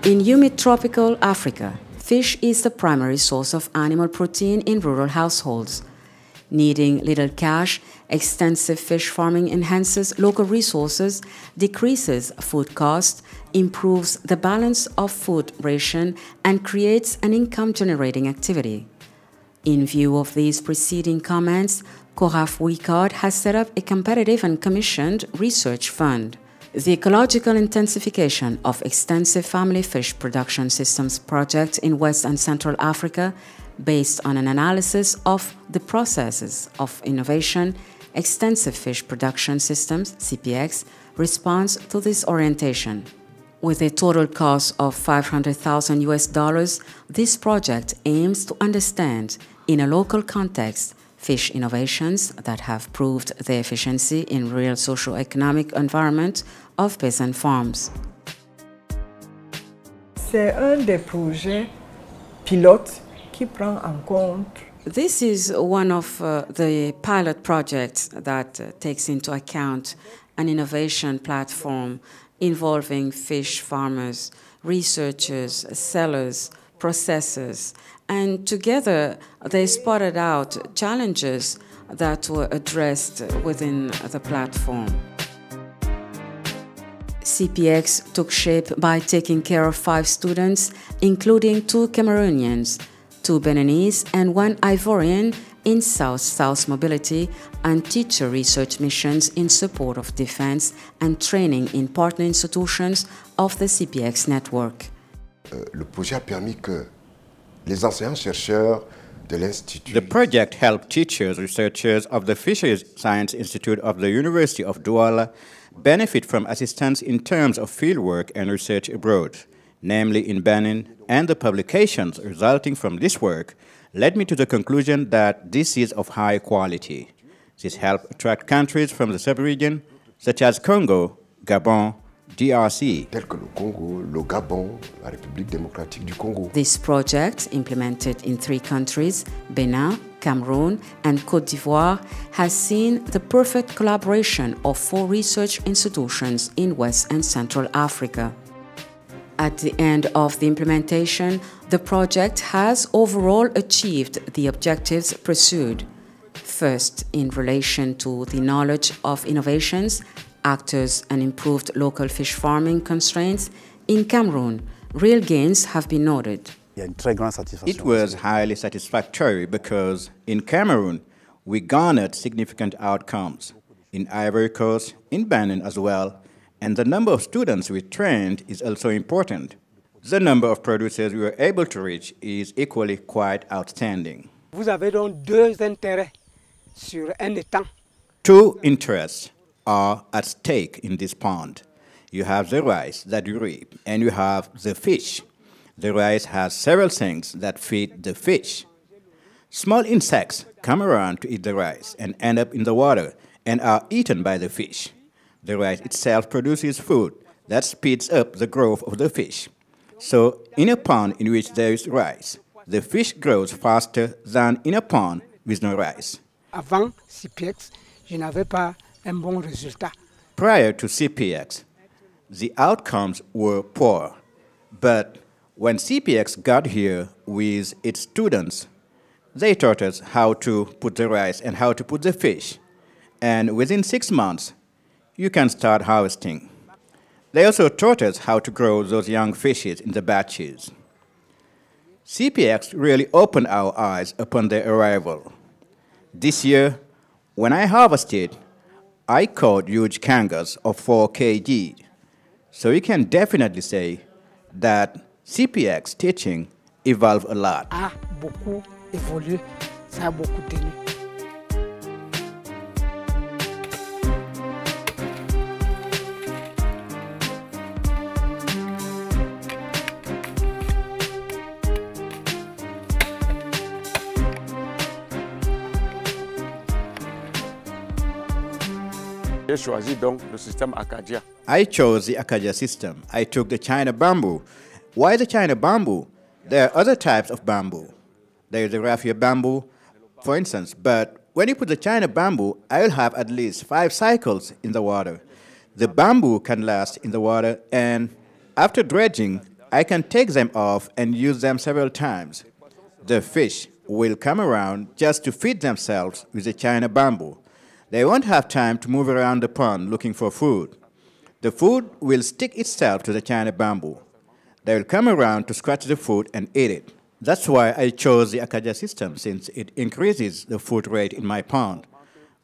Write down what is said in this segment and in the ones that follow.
In humid tropical Africa, fish is the primary source of animal protein in rural households. Needing little cash, extensive fish farming enhances local resources, decreases food costs, improves the balance of food ration, and creates an income-generating activity. In view of these preceding comments, CORAF has set up a competitive and commissioned research fund. The Ecological Intensification of Extensive Family Fish Production Systems project in West and Central Africa, based on an analysis of the processes of innovation, extensive fish production systems, Sypiex, responds to this orientation. With a total cost of $500,000, this project aims to understand, in a local context, fish innovations that have proved their efficiency in real socio-economic environment of peasant farms. C'est un des projets pilotes qui prend en compte. This is one of the pilot projects that takes into account an innovation platform involving fish farmers, researchers, sellers, processors, and together they spotted out challenges that were addressed within the platform. Sypiex took shape by taking care of 5 students, including 2 Cameroonians, 2 Beninese, and 1 Ivorian in South-South mobility and teacher research missions in support of defense and training in partner institutions of the Sypiex network. Le projet a permis que les enseignants-chercheurs de l'Institut. The project helped teachers, researchers of the Fisheries Science Institute of the University of Douala benefit from assistance in terms of fieldwork and research abroad, namely in Benin, and the publications resulting from this work led me to the conclusion that this is of high quality. This helped attract countries from the sub-region, such as Congo, Gabon, DRC. Tels que le Congo, le Gabon, la République démocratique du Congo. This project, implemented in 3 countries, Benin, Cameroon, and Côte d'Ivoire, has seen the perfect collaboration of 4 research institutions in West and Central Africa. At the end of the implementation, the project has overall achieved the objectives pursued. First, in relation to the knowledge of innovations, actors, and improved local fish farming constraints, in Cameroon, real gains have been noted. It was highly satisfactory because in Cameroon, we garnered significant outcomes. In Ivory Coast, in Benin as well, and the number of students we trained is also important. The number of producers we were able to reach is equally quite outstanding. Vous avez donc 2 intérêts sur un étang. 2 interests are at stake in this pond. You have the rice that you reap, and you have the fish. The rice has several things that feed the fish. Small insects come around to eat the rice and end up in the water and are eaten by the fish. The rice itself produces food that speeds up the growth of the fish. So, in a pond in which there is rice, the fish grows faster than in a pond with no rice. Avant Sypiex, je n'avais pas un bon résultat. Prior to Sypiex, the outcomes were poor. But when Sypiex got here with its students, they taught us how to put the rice and how to put the fish. And within 6 months, you can start harvesting. They also taught us how to grow those young fishes in the batches. Sypiex really opened our eyes upon their arrival. This year, when I harvested, I caught huge kangas of 4 kg. So you can definitely say that Sypiex teaching evolved a lot. A beaucoup évolué, ça a beaucoup tenu. J'ai choisi donc le système Acadia. I chose the Acadia system. I took the China bamboo. Why the China bamboo? There are other types of bamboo. There is the raffia bamboo, for instance, but when you put the China bamboo, I will have at least 5 cycles in the water. The bamboo can last in the water, and after dredging, I can take them off and use them several times. The fish will come around just to feed themselves with the China bamboo. They won't have time to move around the pond looking for food. The food will stick itself to the China bamboo. They will come around to scratch the food and eat it. That's why I chose the Acadia system, since it increases the food rate in my pond.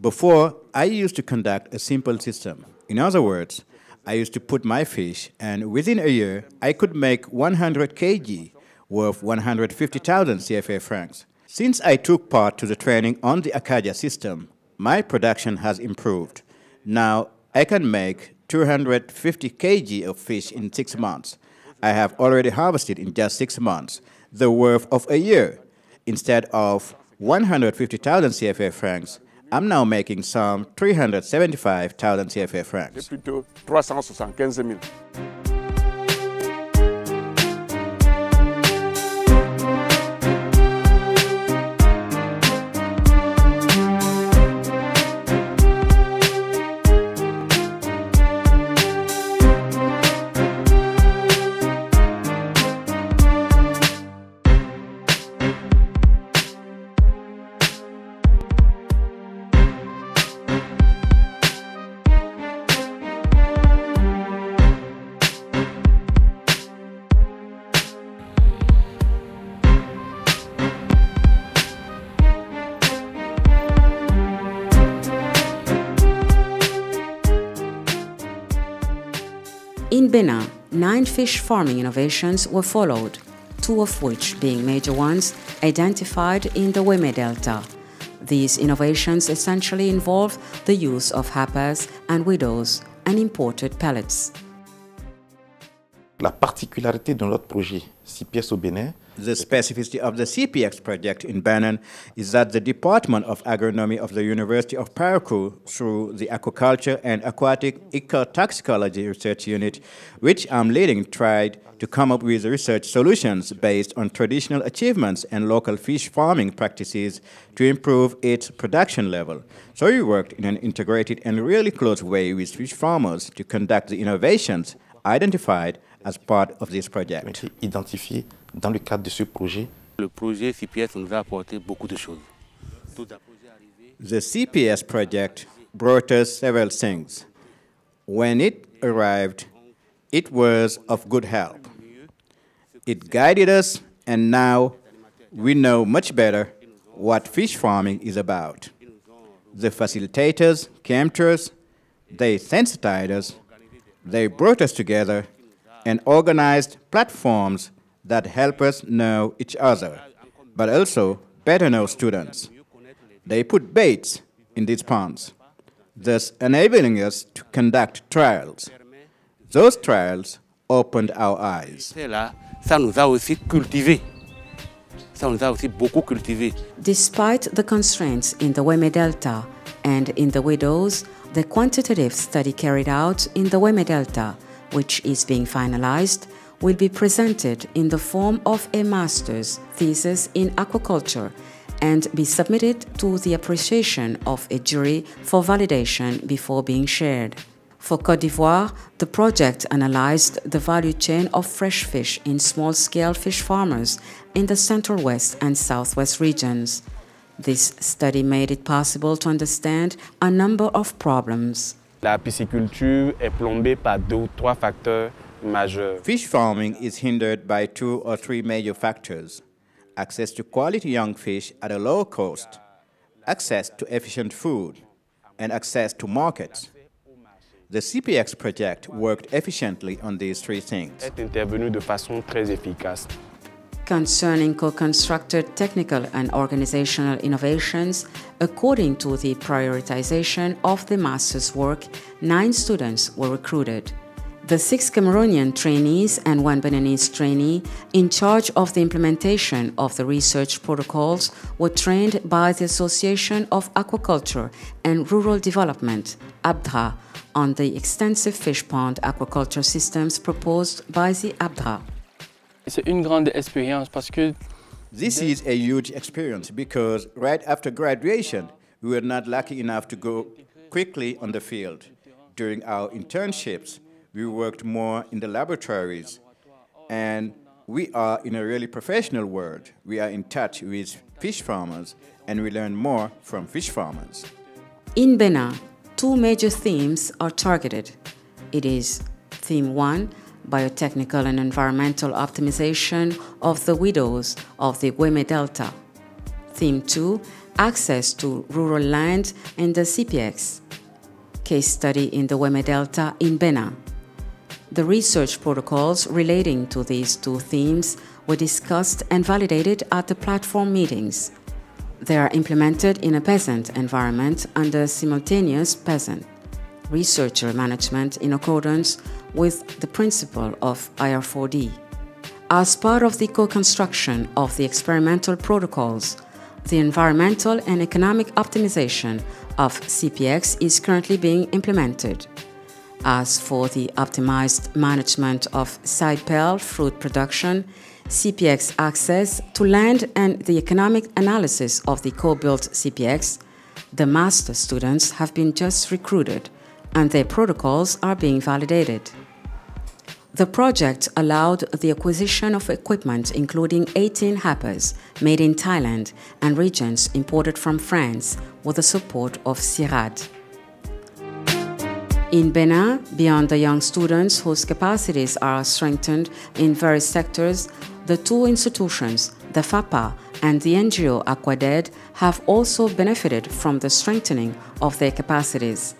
Before, I used to conduct a simple system. In other words, I used to put my fish, and within a year, I could make 100 kg, worth 150,000 CFA francs. Since I took part to the training on the Acadia system, my production has improved. Now, I can make 250 kg of fish in 6 months. I have already harvested in just 6 months, the worth of a year. Instead of 150,000 CFA francs, I'm now making some 375,000 CFA francs. C'est plutôt 375 000. In Benin, 9 fish farming innovations were followed, 2 of which being major ones identified in the Weme Delta. These innovations essentially involve the use of hapas and widows and imported pellets. La particularité de notre projet Sypiex au Bénin. The specificity of the Sypiex project in Benin is that the Department of Agronomy of the University of Parakou, through the Aquaculture and Aquatic Ecotoxicology Research Unit, which I'm leading, tried to come up with research solutions based on traditional achievements and local fish farming practices to improve its production level. So we worked in an integrated and really close way with fish farmers to conduct the innovations identified as part of this project. Identifié dans le cadre de ce projet. Le projet Sypiex nous a apporté beaucoup de choses. The CPS project brought us several things. When it arrived, it was of good help. It guided us, and now we know much better what fish farming is about. The facilitators came to us, they sensitized us, they brought us together and organized platforms that help us know each other, but also better know students. They put baits in these ponds, thus enabling us to conduct trials. Those trials opened our eyes. Ça nous a aussi cultivé. Ça nous a aussi beaucoup cultivé. Despite the constraints in the Weme Delta and in the widows, the quantitative study carried out in the Weme Delta, which is being finalized, will be presented in the form of a master's thesis in aquaculture and be submitted to the appreciation of a jury for validation before being shared. For Côte d'Ivoire, the project analyzed the value chain of fresh fish in small-scale fish farmers in the Central West and Southwest regions. This study made it possible to understand a number of problems. La pisciculture est plombée par 2 ou 3 facteurs majeurs. Fish farming is hindered by 2 or 3 major factors: access to quality young fish at a low cost, access to efficient food, and access to markets. The CPX project worked efficiently on these 3 things. Est intervenu de façon très efficace. Concerning co-constructed technical and organizational innovations, according to the prioritization of the master's work, 9 students were recruited. The 6 Cameroonian trainees and 1 Beninese trainee in charge of the implementation of the research protocols were trained by the Association of Aquaculture and Rural Development, ABDRA, on the extensive fish pond aquaculture systems proposed by the ABDRA. C'est une grande expérience parce que This is a huge experience because right after graduation, we were not lucky enough to go quickly on the field. During our internships, we worked more in the laboratories. And we are in a really professional world. We are in touch with fish farmers and we learn more from fish farmers. In Benin, two major themes are targeted. It is Theme 1, biotechnical and environmental optimization of the widows of the Gueme Delta. Theme 2, access to rural land in the Sypiex. Case study in the Gueme Delta in Benin. The research protocols relating to these two themes were discussed and validated at the platform meetings. They are implemented in a peasant environment under simultaneous peasant researcher management in accordance with the principle of IR4D. As part of the co-construction of the experimental protocols, the environmental and economic optimization of Sypiex is currently being implemented. As for the optimized management of side-pale fruit production, Sypiex access to land and the economic analysis of the co-built Sypiex, the master students have been just recruited and their protocols are being validated. The project allowed the acquisition of equipment including 18 happers made in Thailand and regions imported from France with the support of CIRAD. In Benin, beyond the young students whose capacities are strengthened in various sectors, the two institutions, the FAPA and the NGO Aquaded, have also benefited from the strengthening of their capacities.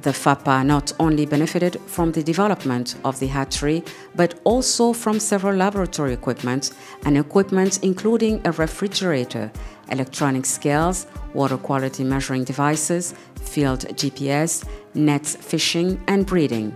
The FAPA not only benefited from the development of the hatchery, but also from several laboratory equipment and equipment including a refrigerator, electronic scales, water quality measuring devices, field GPS, nets fishing and breeding.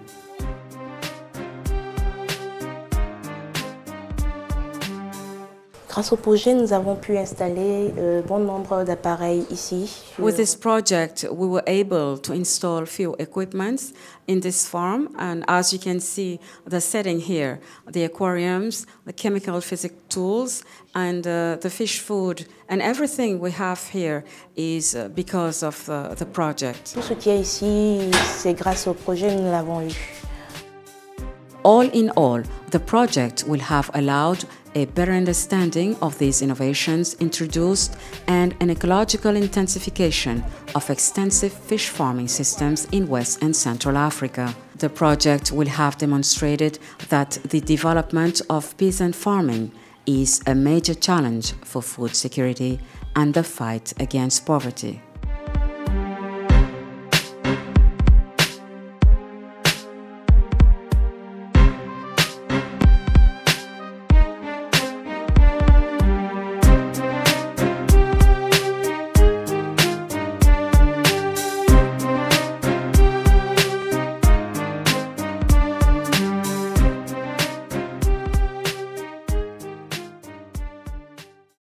Grâce au projet, nous avons pu installer bon nombre d'appareils ici. With this project, we were able to install few equipments in this farm, and as you can see, the setting here, the aquariums, the chemical physics tools, and the fish food, and everything we have here is because of the project. Tout ce qu'il y a ici, c'est grâce au projet nous l'avons eu. All in all, the project will have allowed a better understanding of these innovations introduced and an ecological intensification of extensive fish farming systems in West and Central Africa. The project will have demonstrated that the development of peasant farming is a major challenge for food security and the fight against poverty.